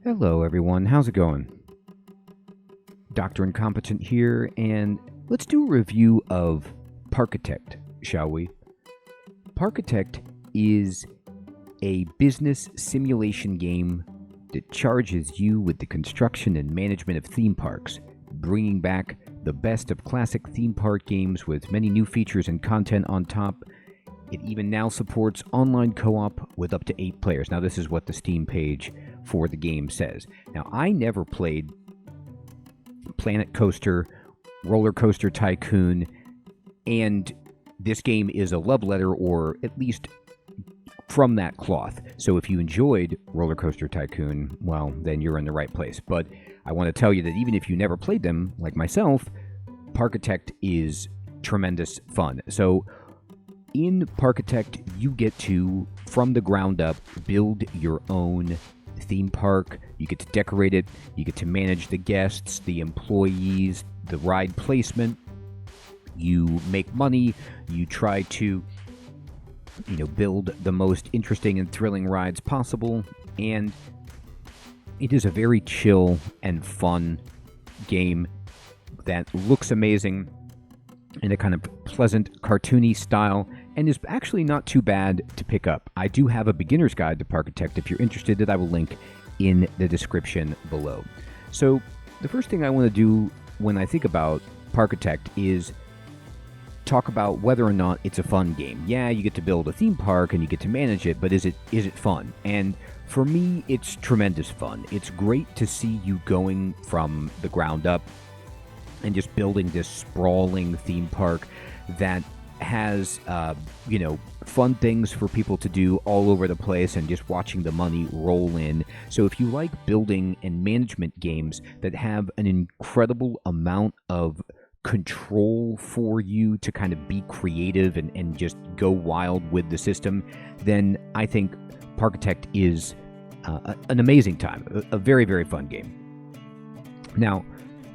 Hello everyone, how's it going? Dr. Incompetent here, and let's do a review of Parkitect, shall we? Parkitect is a business simulation game that charges you with the construction and management of theme parks, bringing back the best of classic theme park games with many new features and content on top. It even now supports online co-op with up to 8 players. Now, this is what the Steam page for the game says. Now, I never played Planet Coaster, Roller Coaster Tycoon, and this game is a love letter, or at least from that cloth. So if you enjoyed Roller Coaster Tycoon, well, then you're in the right place. But I want to tell you that even if you never played them, like myself, Parkitect is tremendous fun. So in Parkitect, you get to, from the ground up, build your own theme park. You get to decorate it. You get to manage the guests, the employees, the ride placement. You make money. You try to, build the most interesting and thrilling rides possible. And it is a very chill and fun game that looks amazing in a kind of pleasant, cartoony style, and is actually not too bad to pick up. I do have a beginner's guide to Parkitect if you're interested, that I will link in the description below. So the first thing I want to do when I think about Parkitect is talk about whether or not it's a fun game. Yeah, you get to build a theme park and you get to manage it, but is it fun? And for me, it's tremendous fun. It's great to see you going from the ground up and just building this sprawling theme park that has, fun things for people to do all over the place and just watching the money roll in. So if you like building and management games that have an incredible amount of control for you to kind of be creative and just go wild with the system, then I think Parkitect is an amazing time, a very, very fun game. Now,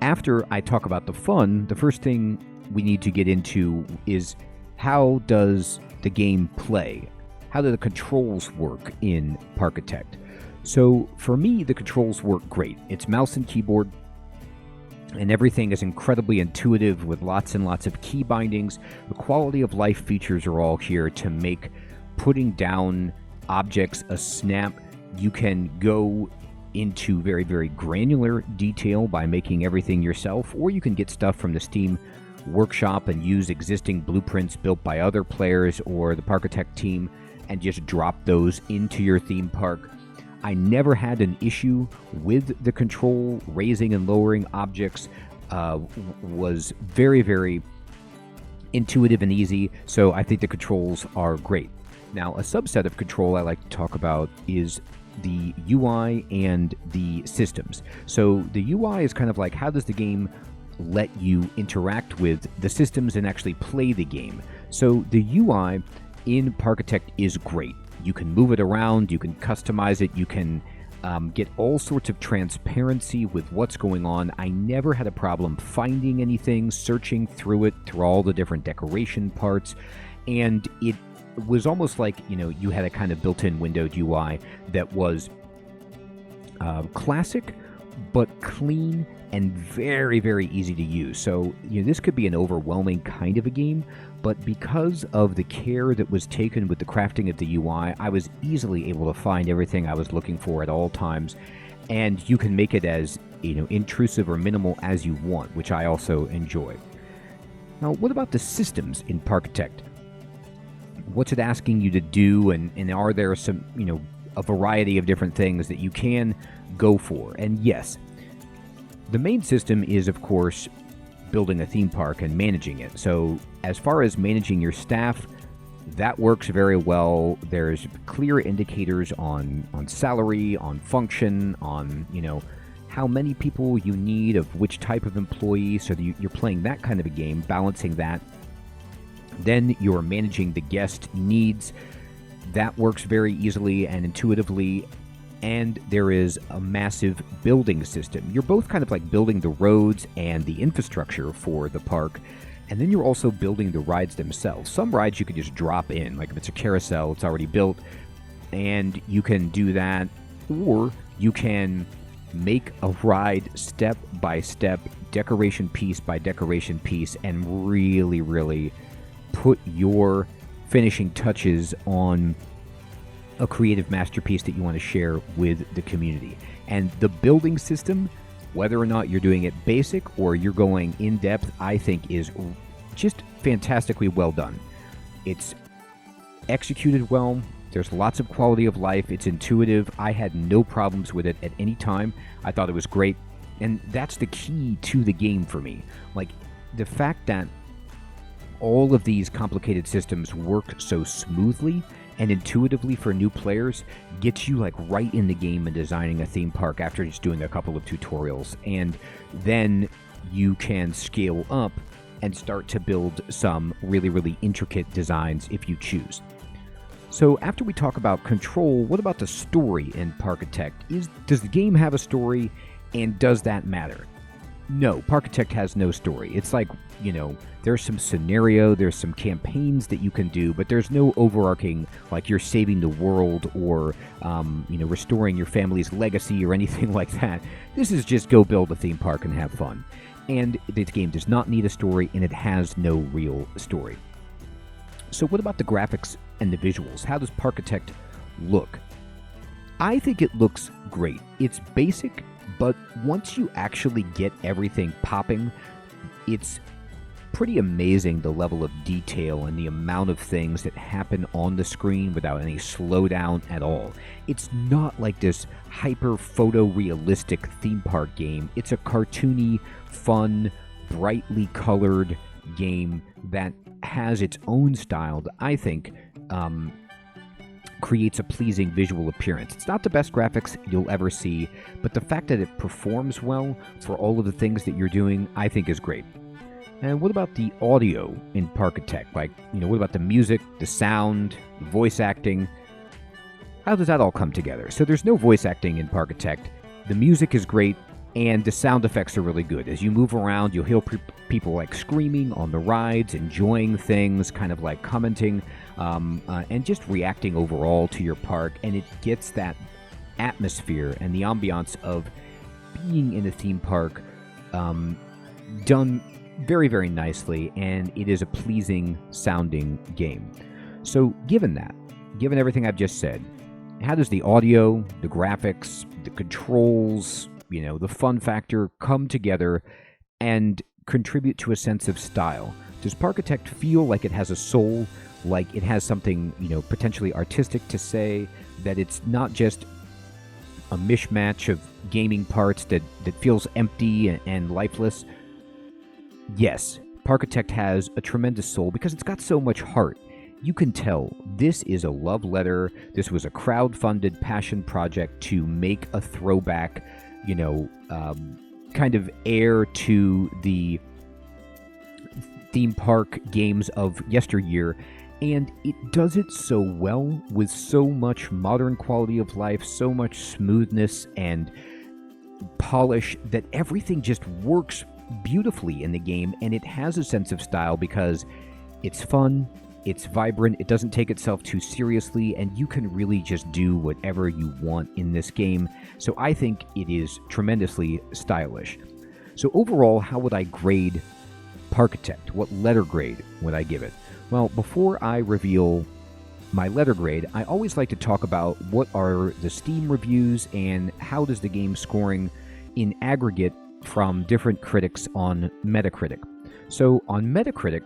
after I talk about the fun, the first thing we need to get into is how does the game play? How do the controls work in Parkitect? So for me, the controls work great. It's mouse and keyboard, and everything is incredibly intuitive with lots and lots of key bindings. The quality of life features are all here to make putting down objects a snap. You can go into very, very granular detail by making everything yourself, or you can get stuff from the Steam workshop and use existing blueprints built by other players or the Parkitect team and just drop those into your theme park. I never had an issue with the control. Raising and lowering objects was very, very intuitive and easy, so I think the controls are great. Now, a subset of control I like to talk about is the UI and the systems. So the UI is kind of like, how does the game let you interact with the systems and actually play the game? So the UI in Parkitect is great. You can move it around, you can customize it, you can get all sorts of transparency with what's going on. I never had a problem finding anything, searching through it, through all the different decoration parts, and it was almost like, you had a kind of built-in windowed UI that was classic, but clean and very, very easy to use. So, this could be an overwhelming kind of a game, but because of the care that was taken with the crafting of the UI, I was easily able to find everything I was looking for at all times. And you can make it as, intrusive or minimal as you want, which I also enjoy. Now, what about the systems in Parkitect? What's it asking you to do, and are there some, a variety of different things that you can go for? And yes, the main system is, of course, building a theme park and managing it. So as far as managing your staff, that works very well. There's clear indicators on salary, on function, on, how many people you need of which type of employee. So you're playing that kind of a game, balancing that. Then you're managing the guest needs. That works very easily and intuitively. And there is a massive building system. You're both kind of like building the roads and the infrastructure for the park. And then you're also building the rides themselves. Some rides you can just drop in. Like if it's a carousel, it's already built. And you can do that. Or you can make a ride step by step, decoration piece by decoration piece, and really, really put your finishing touches on a creative masterpiece that you want to share with the community. And the building system, whether or not you're doing it basic or you're going in depth, I think is just fantastically well done. It's executed well. There's lots of quality of life. It's intuitive. I had no problems with it at any time. I thought it was great. And that's the key to the game for me. Like, the fact that all of these complicated systems work so smoothly and intuitively for new players gets you like right in the game and designing a theme park after just doing a couple of tutorials. And then you can scale up and start to build some really, really intricate designs if you choose. So after we talk about control, what about the story in Parkitect? Does the game have a story, and does that matter? No, Parkitect has no story. It's like, there's some scenario, there's some campaigns that you can do, but there's no overarching, like you're saving the world or, restoring your family's legacy or anything like that. This is just go build a theme park and have fun. And this game does not need a story, and it has no real story. So what about the graphics and the visuals? How does Parkitect look? I think it looks great. It's basic, but once you actually get everything popping, it's pretty amazing the level of detail and the amount of things that happen on the screen without any slowdown at all. It's not like this hyper photorealistic theme park game. It's a cartoony, fun, brightly colored game that has its own style that I think creates a pleasing visual appearance. It's not the best graphics you'll ever see, but the fact that it performs well for all of the things that you're doing, I think is great. And what about the audio in Parkitect? Like, what about the music, the sound, voice acting? How does that all come together? So there's no voice acting in Parkitect. The music is great, and the sound effects are really good. As you move around, you'll hear people like screaming on the rides, enjoying things, kind of like commenting, and just reacting overall to your park. And it gets that atmosphere and the ambiance of being in a theme park done very, very nicely, and it is a pleasing sounding game. So given everything I've just said, how does the audio, the graphics, the controls, the fun factor come together and contribute to a sense of style? Does Parkitect feel like it has a soul, like it has something, potentially artistic to say, that it's not just a mishmash of gaming parts that feels empty and lifeless? Yes, Parkitect has a tremendous soul because it's got so much heart. You can tell this is a love letter. This was a crowd-funded passion project to make a throwback, kind of heir to the theme park games of yesteryear. And it does it so well with so much modern quality of life, so much smoothness and polish that everything just works beautifully in the game, and it has a sense of style because it's fun, it's vibrant, it doesn't take itself too seriously, and you can really just do whatever you want in this game. So I think it is tremendously stylish. So overall, how would I grade Parkitect? What letter grade would I give it? Well, before I reveal my letter grade, I always like to talk about what are the Steam reviews and how does the game scoring in aggregate from different critics on Metacritic. So on Metacritic,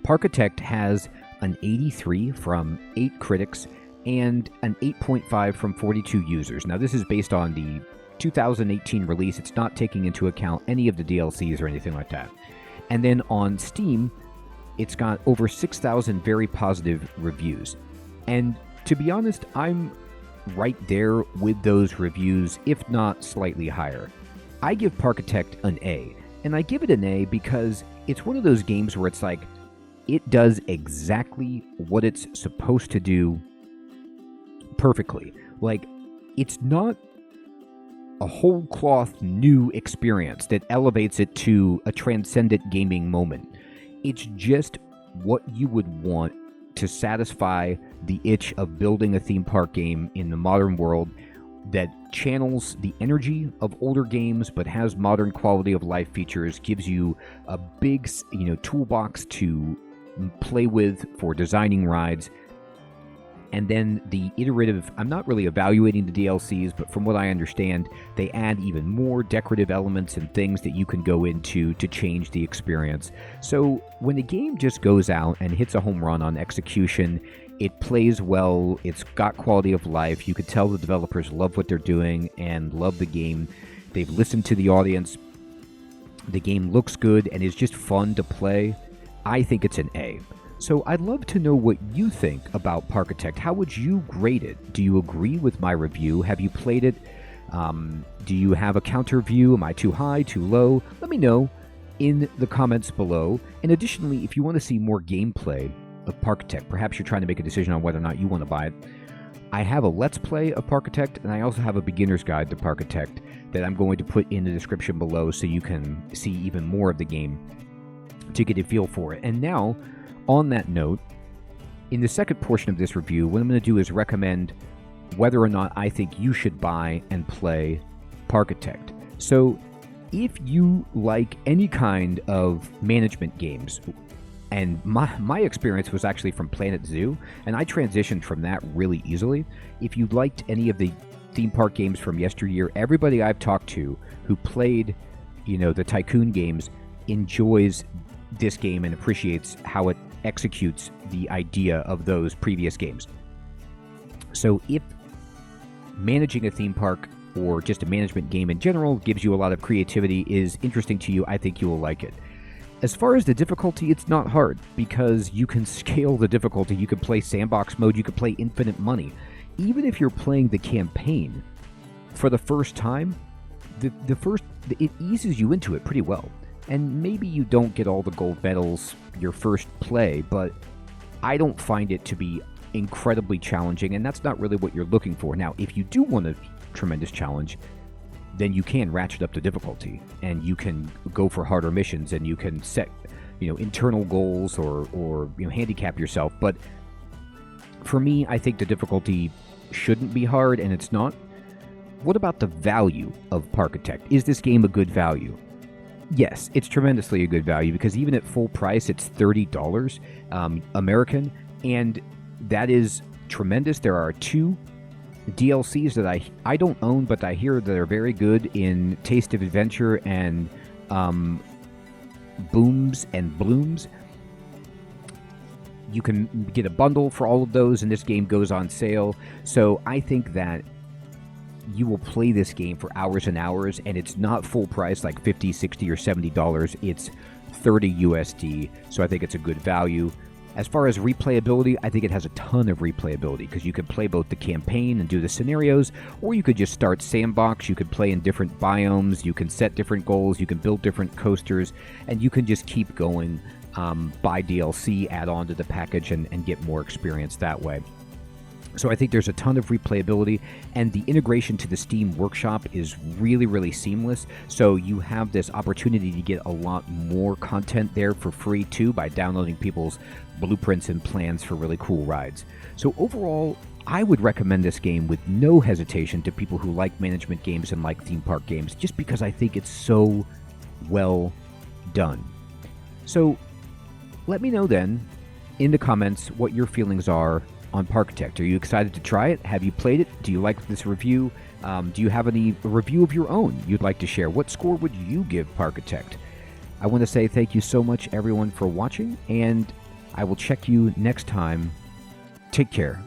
Parkitect has an 83 from 8 critics and an 8.5 from 42 users. Now this is based on the 2018 release. It's not taking into account any of the DLCs or anything like that. And then on Steam, it's got over 6,000 very positive reviews. And to be honest, I'm right there with those reviews, if not slightly higher. I give Parkitect an A, and I give it an A because it's one of those games where it's like, it does exactly what it's supposed to do perfectly. Like, it's not a whole cloth new experience that elevates it to a transcendent gaming moment. It's just what you would want to satisfy the itch of building a theme park game in the modern world that channels the energy of older games but has modern quality of life features, gives you a big, toolbox to play with for designing rides. And then the iterative, I'm not really evaluating the DLCs, but from what I understand, they add even more decorative elements and things that you can go into to change the experience. So when the game just goes out and hits a home run on execution, it plays well, it's got quality of life, you could tell the developers love what they're doing and love the game. They've listened to the audience. The game looks good and is just fun to play. I think it's an A. So I'd love to know what you think about Parkitect. How would you grade it? Do you agree with my review? Have you played it? Do you have a counter view? Am I too high, too low? Let me know in the comments below. And additionally, if you want to see more gameplay of Parkitect, perhaps you're trying to make a decision on whether or not you want to buy it, I have a Let's Play of Parkitect, and I also have a beginner's guide to Parkitect that I'm going to put in the description below so you can see even more of the game to get a feel for it. And now, on that note, in the second portion of this review, what I'm going to do is recommend whether or not I think you should buy and play Parkitect. So if you like any kind of management games, and my experience was actually from Planet Zoo, and I transitioned from that really easily. If you liked any of the theme park games from yesteryear, everybody I've talked to who played, the Tycoon games enjoys this game and appreciates how it executes the idea of those previous games. So if managing a theme park or just a management game in general gives you a lot of creativity, is interesting to you, I think you will like it. As far as the difficulty, it's not hard because you can scale the difficulty. You can play sandbox mode, you can play infinite money. Even if you're playing the campaign for the first time, it eases you into it pretty well. And maybe you don't get all the gold medals your first play, but I don't find it to be incredibly challenging, and that's not really what you're looking for. Now, if you do want a tremendous challenge, then you can ratchet up the difficulty, and you can go for harder missions, and you can set, internal goals or handicap yourself. But for me, I think the difficulty shouldn't be hard, and it's not. What about the value of Parkitect? Is this game a good value? Yes, it's tremendously a good value because even at full price, it's $30 American, and that is tremendous. There are 2 DLCs that I don't own, but I hear that are very good in Taste of Adventure and Booms and Blooms. You can get a bundle for all of those, and this game goes on sale. So I think that you will play this game for hours and hours, and it's not full price like $50, $60, or $70. It's $30 USD, so I think it's a good value. As far as replayability, I think it has a ton of replayability because you could play both the campaign and do the scenarios, or you could just start sandbox. You could play in different biomes, you can set different goals, you can build different coasters, and you can just keep going, buy DLC, add on to the package, and get more experience that way. So I think there's a ton of replayability, and the integration to the Steam Workshop is really, really seamless. So you have this opportunity to get a lot more content there for free too by downloading people's blueprints and plans for really cool rides. So overall, I would recommend this game with no hesitation to people who like management games and like theme park games, just because I think it's so well done. So let me know then in the comments what your feelings are on Parkitect. Are you excited to try it? Have you played it? Do you like this review? Do you have any review of your own you'd like to share? What score would you give Parkitect? I want to say thank you so much, everyone, for watching, and I will check you next time. Take care.